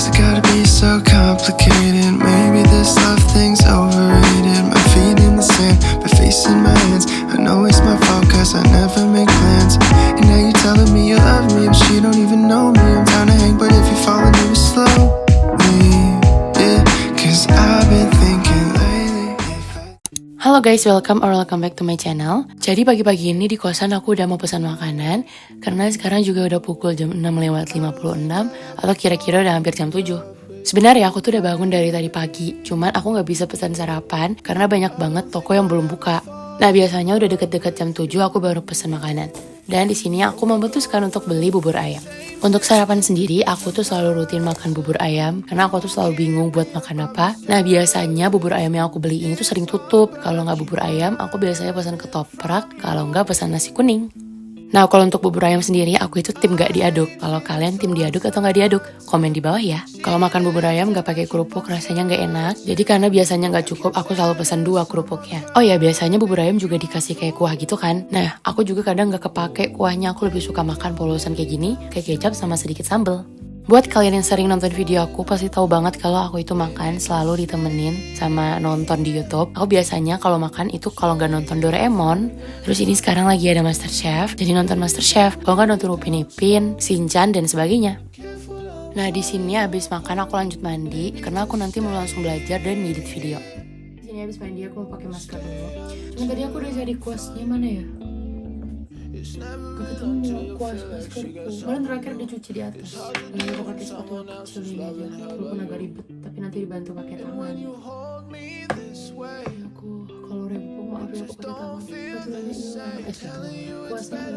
Does it gotta be so complicated? Maybe this love thing's overrated. My feet in the sand, my face in my hands. I know it's my fault cause I never make plans. And now you're telling me you love me, but you don't even know me. I'm down to hang, but if you're falling, do it slowly. Yeah, cause I've been thinking lately. Halo guys, welcome back to my channel. Jadi pagi-pagi ini di kosan aku udah mau pesan makanan karena sekarang juga udah pukul jam 6:56 atau kira-kira udah hampir jam 7. Sebenarnya aku tuh udah bangun dari tadi pagi, cuman aku nggak bisa pesan sarapan karena banyak banget toko yang belum buka. Nah biasanya udah deket-deket jam 7 aku baru pesan makanan. Dan di sini aku memutuskan untuk beli bubur ayam. Untuk sarapan sendiri, aku tuh selalu rutin makan bubur ayam karena aku tuh selalu bingung buat makan apa. Nah biasanya bubur ayam yang aku beli ini tuh sering tutup. Kalau nggak bubur ayam, aku biasanya pesan ketoprak. Kalau nggak pesan nasi kuning. Nah kalau untuk bubur ayam sendiri, aku itu tim nggak diaduk. Kalau kalian tim diaduk atau nggak diaduk, komen di bawah ya. Kalau makan bubur ayam nggak pakai kerupuk, rasanya nggak enak. Jadi karena biasanya nggak cukup, aku selalu pesan 2 kerupuknya. Oh ya, biasanya bubur ayam juga dikasih kayak kuah gitu kan. Nah, aku juga kadang nggak kepake kuahnya. Aku lebih suka makan polosan kayak gini, kayak kecap sama sedikit sambal. Buat kalian yang sering nonton video aku, pasti tahu banget kalau aku itu makan selalu ditemenin sama nonton di YouTube. Aku biasanya kalau makan itu kalau nggak nonton Doraemon, terus ini sekarang lagi ada MasterChef, jadi nonton MasterChef. Kalau nggak nonton Upin Ipin, Shinchan dan sebagainya. Nah di sini abis makan aku lanjut mandi karena aku nanti mau langsung belajar dan ngedit video. Di sini abis mandi aku mau pakai masker dulu. Cuma tadi aku udah cari kuasnya mana ya? Gak ketemu kuas maskerku. Kemarin terakhir dicuci di atas. Ini aku pakai sepatu kecil ini aja. Walaupun agak ribet, tapi nanti dibantu pakai tangan. Aku kalau ribut maaf ya aku pakai tangan. Sepatunya hilang. Kuasnya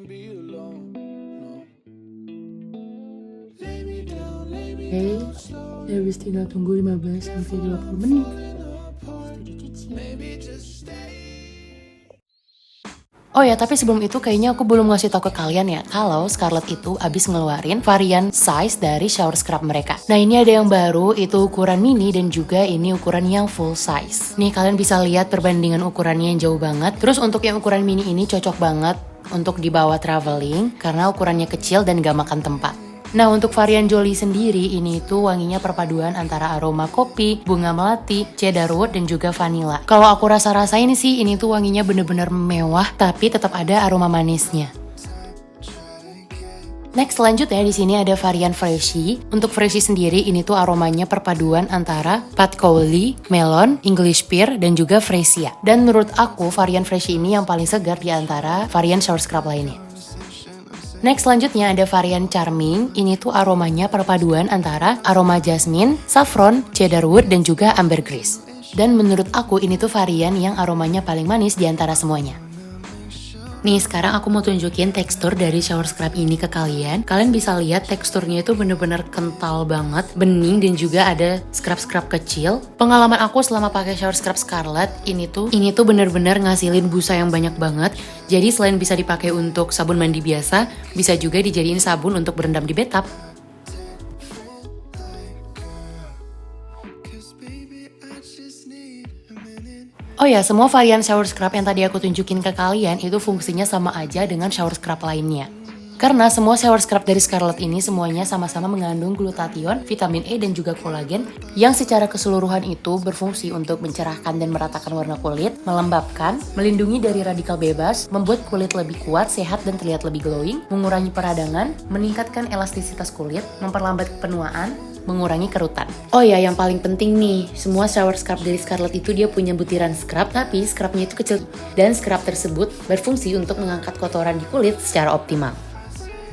hilang. Oke, habis tinggal tunggu 15 sampai 20 menit. Oh ya, tapi sebelum itu kayaknya aku belum ngasih tau ke kalian ya kalau Scarlett itu abis ngeluarin varian size dari shower scrub mereka. Nah ini ada yang baru, itu ukuran mini dan juga ini ukuran yang full size. Nih kalian bisa lihat perbandingan ukurannya yang jauh banget. Terus untuk yang ukuran mini ini cocok banget untuk dibawa traveling karena ukurannya kecil dan gak makan tempat. Nah untuk varian Jolie sendiri ini tuh wanginya perpaduan antara aroma kopi, bunga melati, cedarwood dan juga vanilla. Kalau aku rasa-rasain sih ini tuh wanginya bener-bener mewah tapi tetap ada aroma manisnya. Next selanjutnya di sini ada varian Freshie. Untuk Freshie sendiri ini tuh aromanya perpaduan antara patchouli, melon, English pear dan juga freesia. Dan menurut aku varian Freshie ini yang paling segar di antara varian shower scrub lainnya. Next selanjutnya ada varian Charming, ini tuh aromanya perpaduan antara aroma jasmine, saffron, cedarwood dan juga ambergris. Dan menurut aku ini tuh varian yang aromanya paling manis di antara semuanya. Nih sekarang aku mau tunjukin tekstur dari shower scrub ini ke kalian. Kalian bisa lihat teksturnya itu bener-bener kental banget, bening dan juga ada scrub-scrub kecil. Pengalaman aku selama pakai shower scrub Scarlett ini tuh bener-bener ngasilin busa yang banyak banget. Jadi selain bisa dipakai untuk sabun mandi biasa, bisa juga dijadiin sabun untuk berendam di bathtub. Oh ya, semua varian shower scrub yang tadi aku tunjukin ke kalian itu fungsinya sama aja dengan shower scrub lainnya. Karena semua shower scrub dari Scarlett ini semuanya sama-sama mengandung glutathione, vitamin E dan juga kolagen yang secara keseluruhan itu berfungsi untuk mencerahkan dan meratakan warna kulit, melembabkan, melindungi dari radikal bebas, membuat kulit lebih kuat, sehat dan terlihat lebih glowing, mengurangi peradangan, meningkatkan elastisitas kulit, memperlambat penuaan, mengurangi kerutan. Oh ya, yang paling penting nih, semua shower scrub dari Scarlett itu dia punya butiran scrub, tapi scrubnya itu kecil dan scrub tersebut berfungsi untuk mengangkat kotoran di kulit secara optimal.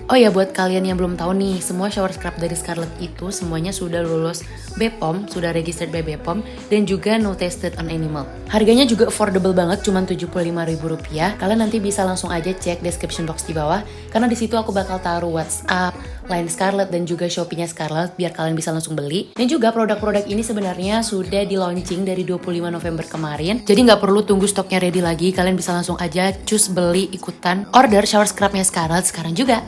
Oh ya, buat kalian yang belum tahu nih, semua shower scrub dari Scarlett itu semuanya sudah lulus BPOM, sudah registered by BPOM, dan juga no tested on animal. Harganya juga affordable banget, cuma Rp75.000. Kalian nanti bisa langsung aja cek description box di bawah, karena di situ aku bakal taruh WhatsApp, line Scarlett dan juga Shopee-nya Scarlett biar kalian bisa langsung beli. Dan juga produk-produk ini sebenarnya sudah di launching dari 25 November kemarin. Jadi nggak perlu tunggu stoknya ready lagi, kalian bisa langsung aja cus beli ikutan order shower scrubnya Scarlett sekarang juga.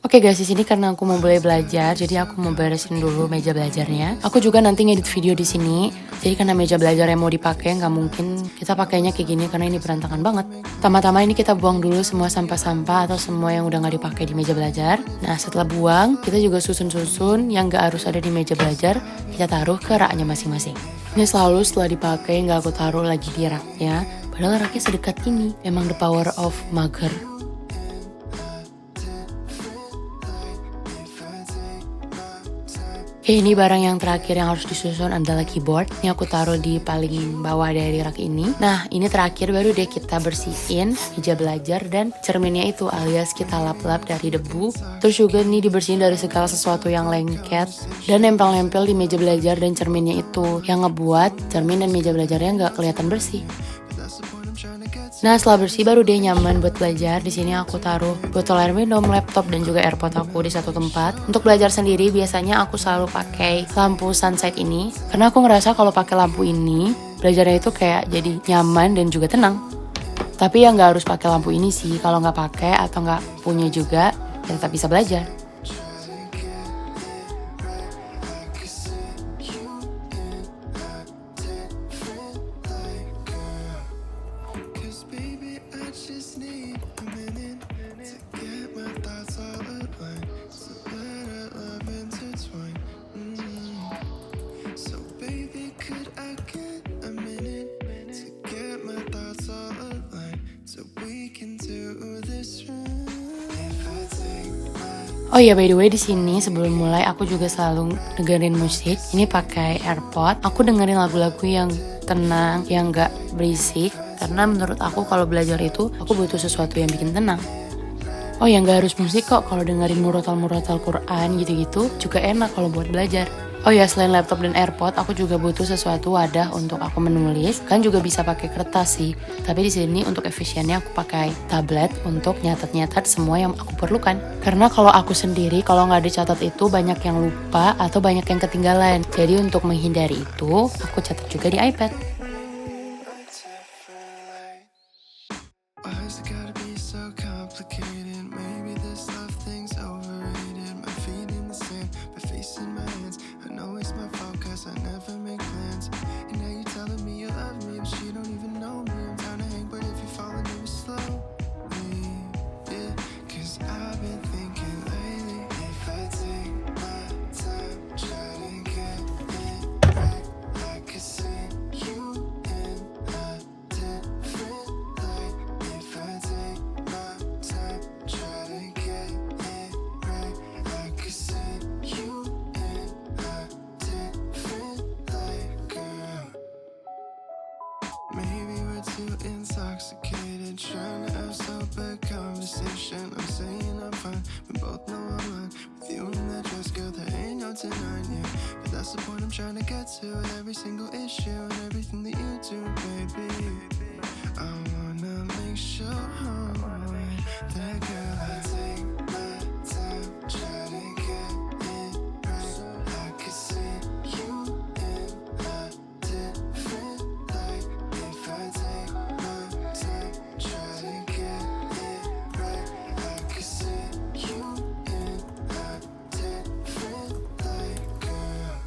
Oke guys, di sini karena aku mau mulai belajar, jadi aku mau beresin dulu meja belajarnya. Aku juga nanti ngedit video di sini. Jadi karena meja belajar yang mau dipakai, nggak mungkin kita pakainya kayak gini karena ini berantakan banget. Tama-tama ini kita buang dulu semua sampah-sampah atau semua yang udah nggak dipakai di meja belajar. Nah setelah buang, kita juga susun-susun yang nggak harus ada di meja belajar, kita taruh ke raknya masing-masing. Ini selalu setelah dipakai nggak aku taruh lagi di raknya. Padahal raknya sedekat ini. Emang the power of mager. Oke, ini barang yang terakhir yang harus disusun adalah keyboard. Ini aku taruh di paling bawah dari rak ini. Nah, ini terakhir baru deh kita bersihin meja belajar dan cerminnya itu, alias kita lap-lap dari debu. Terus juga ini dibersihin dari segala sesuatu yang lengket dan nempel-nempel di meja belajar dan cerminnya itu, yang ngebuat cermin dan meja belajarnya nggak kelihatan bersih. Nah setelah bersih baru deh nyaman buat belajar. Di sini aku taruh botol air minum, laptop dan juga AirPod aku di satu tempat. Untuk belajar sendiri biasanya aku selalu pakai lampu sunset ini karena aku ngerasa kalau pakai lampu ini belajarnya itu kayak jadi nyaman dan juga tenang. Tapi ya nggak harus pakai lampu ini sih. Kalau nggak pakai atau nggak punya juga ya tetap bisa belajar. Oh iya, by the way, di sini sebelum mulai aku juga selalu dengerin musik. Ini pakai AirPod. Aku dengerin lagu-lagu yang tenang, yang gak berisik. Karena menurut aku kalau belajar itu aku butuh sesuatu yang bikin tenang. Oh ya, gak harus musik kok. Kalau dengerin murotal-murotal Quran gitu-gitu juga enak kalau buat belajar. Oh ya, selain laptop dan AirPod, aku juga butuh sesuatu wadah untuk aku menulis. Kan juga bisa pakai kertas sih. Tapi di sini untuk efisiennya aku pakai tablet untuk nyatet-nyatet semua yang aku perlukan. Karena kalau aku sendiri, kalau nggak dicatat itu banyak yang lupa atau banyak yang ketinggalan. Jadi untuk menghindari itu, aku catat juga di iPad. Intoxicated, trying to have sober conversation. I'm saying I'm fine, we both know I'm lying. With you in that dress, girl, there ain't no denying you. But that's the point I'm trying to get to. With every single issue and everything that you do, baby, I wanna make sure that girl, I take my time, try to get it right. So I could see you in a different light. If I take my time, try to get it right. I could see you in a different light, girl.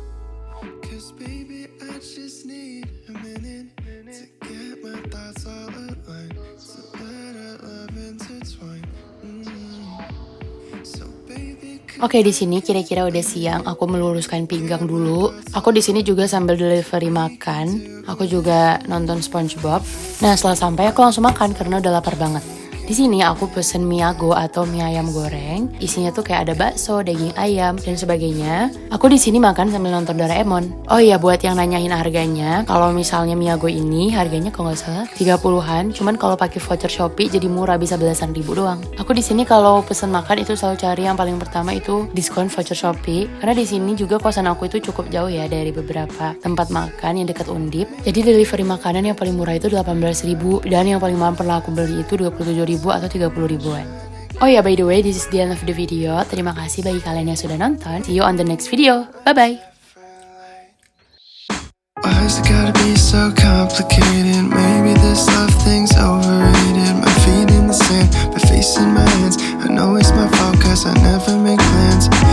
'Cause baby, I just need a minute to get my thoughts all aligned, so let our love intertwine. So baby, Oke, di sini kira-kira udah siang. Aku meluruskan pinggang dulu. Aku di sini juga sambil delivery makan. Aku juga nonton SpongeBob. Nah, setelah sampai aku langsung makan karena udah lapar banget. Di sini aku pesen miago atau mie ayam goreng. Isinya tuh kayak ada bakso, daging ayam, dan sebagainya. Aku di sini makan sambil nonton Doraemon. Oh iya, buat yang nanyain harganya, kalau misalnya miago ini harganya kalau nggak salah 30-an. Cuman kalau pakai voucher Shopee jadi murah, bisa belasan ribu doang. Aku di sini kalau pesen makan itu selalu cari yang paling pertama itu diskon voucher Shopee. Karena di sini juga kosan aku itu cukup jauh ya dari beberapa tempat makan yang dekat Undip. Jadi delivery makanan yang paling murah itu 18.000 dan yang paling mahal pernah aku beli itu 27.000 atau 30 ribuan. Oh ya, by the way, this is the end of the video. Terima kasih bagi kalian yang sudah nonton. See you on the next video. Bye-bye. why's it gotta be so complicated? Maybe this love thing's overrated. My feet in the sand, my face in my hands. I know it's my fault 'cause I never make plans.